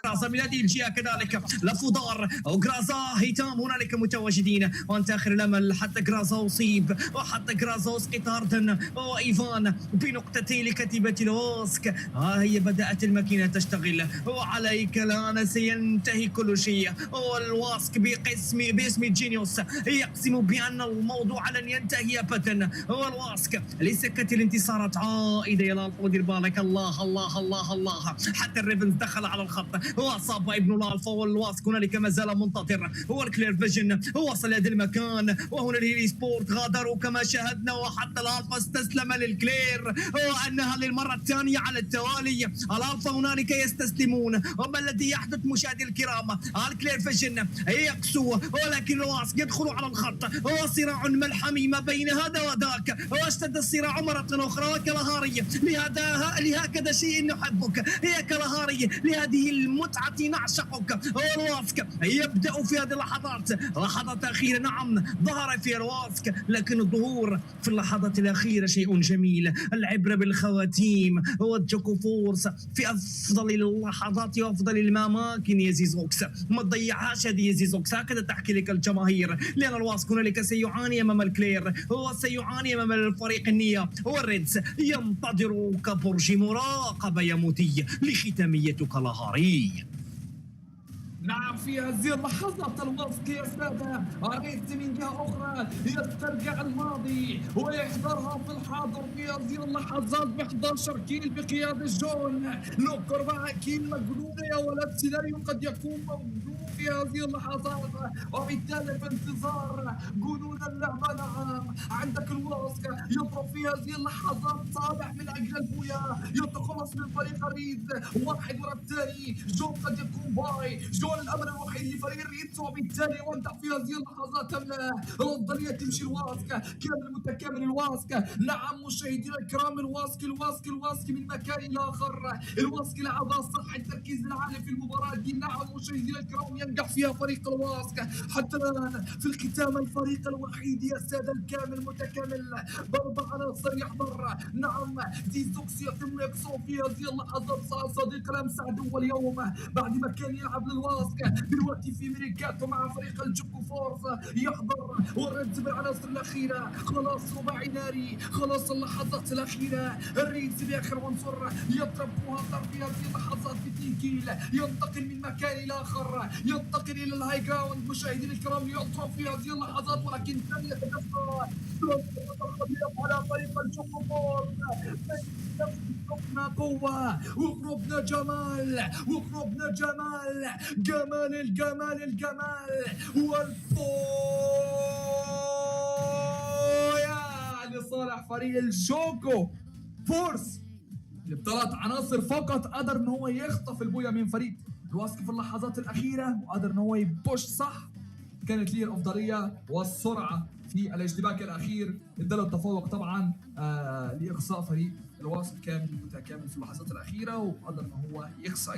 جرازا من هذه الجهه كذلك لافودار وجرازا هيتام هنالك متواجدين، وانتاخر الامل حتى جرازا اصيب وحتى جرازا اسقط ارضا وايفان بنقطتين لكتيبه الواسك. هي بدات الماكينه تشتغل وعليك الان سينتهي كل شيء. والواسك باسم جينيوس يقسم بان الموضوع لن ينتهي ابدا. والواسك لسكه الانتصارات عائده الى الفا. دير بالك الله الله الله الله، حتى الريفنز دخل على الخط واصاب ابن الالفا. والواسك هنالك ما زال منتظر. هو الكلير فيجن وصل هذا المكان، وهنا الهيلي سبورت غادروا كما شاهدنا، وحتى الالفا استسلم للكلير، وانها للمره الثانيه على التوالي. الالفا هنالك يستسلمون. وما الذي يحدث مشاهدي الكرام؟ الكلير فيجن يقسو، ولكن الواسك يدخل على الخط، وصراع ملحمي ما بين هذا وذاك، واشتد الصراع مره اخرى. وكالهاري لهكذا شيء نحبك يا كالهاري، لهذه المتعه نعشقك. والواسك يبدا في هذه اللحظات، لحظات اخيره. نعم ظهر في الواسك، لكن الظهور في اللحظات الاخيره شيء جميل. العبره بالخواتيم. والجوكو فورس في افضل اللحظات وافضل الاماكن يا زيزوكس، ما تضيعهاش هذه يا زيزوكس، هكذا تحكي لك الجماهير. لان الواسك هنالك سيعاني امام الكلير، هو سيعاني امام الفريق النية، والريدز ينتظر كبرج مراقبه يموتي لختاميتك كالهاري. نعم في هذه اللحظات الواسك يا سادة أريد من جهة أخرى يسترجع الماضي ويحضرها في الحاضر في هذه اللحظات ب 11 كيل بقيادة جون نوكر مع كيل مجنونة يا ولد. سيناريو قد يكون موجود في هذه اللحظات، وبالتالي في انتظار جنون اللعبة. نعم عندك الواسك يضرب في هذه اللحظات صالح من أجل البويا، يتخلص من فريق ريد واحد ورا الثاني. جون قد يكون باي، جون الامر الوحيد لفريق الريدز، وبالتالي وانت في هذه اللحظات الافضليه تمشي الواسك كامل متكامل. الواسك نعم مشاهدينا الكرام، الواسك من مكان الى اخر. الواسك لعبها صح، التركيز العالي في المباراه دي. نعم مشاهدينا الكرام ينجح فيها فريق الواسك حتى الان في الختام. الفريق الوحيد يا ساده الكامل متكامل باربع عناصر يحضر. نعم زيزوكس يتم يكسو في هذه اللحظات صديق لمس عدو اليوم بعد ما كان يلعب للواسك دلوقتي في ميريكاتو مع فريق الجوكو فورس يحضر. والريدز بالعناصر الاخيره خلاص رباعي ناري، خلاص اللحظات الاخيره. الريدز باخر عنصر يضرب وهطر في هذه اللحظات ب 2 كيل، ينتقل من مكان الى اخر، ينتقل الى الهاي جراوند مشاهدينا الكرام، يضرب في هذه اللحظات ولكن لم يتكفى على فريق الجوكو فورس. قوة وقربنا جمال، وقربنا جمال الجمال والفويا لصالح فريق الجوكو فورس اللي بثلاث عناصر فقط قدر ان هو يخطف البويا من فريق الواسك في اللحظات الاخيره، وقدر ان هو يبوش صح. كانت ليه الافضليه والسرعه في الاشتباك الاخير اداله التفوق طبعا لاقصاء فريق الواسك كامل متكامل في اللحظات الاخيره، وقدر ان هو يقصى